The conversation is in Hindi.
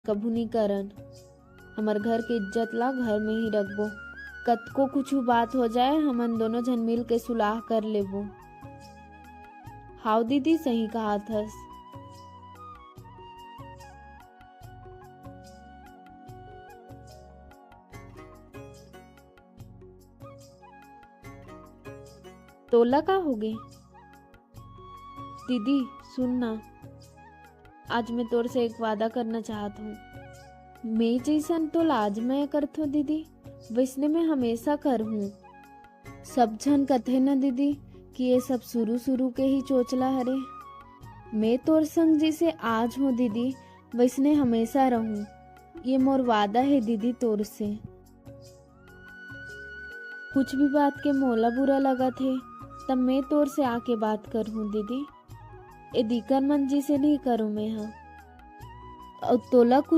कभू नहीं करन। हमर घर के इज्जत ला घर में ही रखबो। कतको कुछ बात हो जाए हमन दोनों जन मिल के सुलाह कर लेबो। हाउ दीदी, सही कहा थस। तोला का हो गए? दीदी सुन ना, आज मैं तोर से एक वादा करना चाहत हूँ। मैं जैसन तो आज मैं करत हूँ दीदी, वैसने मैं हमेशा कर हूँ। सब जन कथे ना दीदी कि ये सब शुरू शुरू के ही चोचला हरे। मैं तोर संग जैसे आज हूँ दीदी, वैसने हमेशा रहूँ। ये मोर वादा है दीदी तोर से। कुछ भी बात के मोला बुरा लगा थे तब मैं तोर से आके बात कर हूँ दीदी। ए दीकर मन जी से नहीं करूँ मैं। हाँ, और तोला कुछ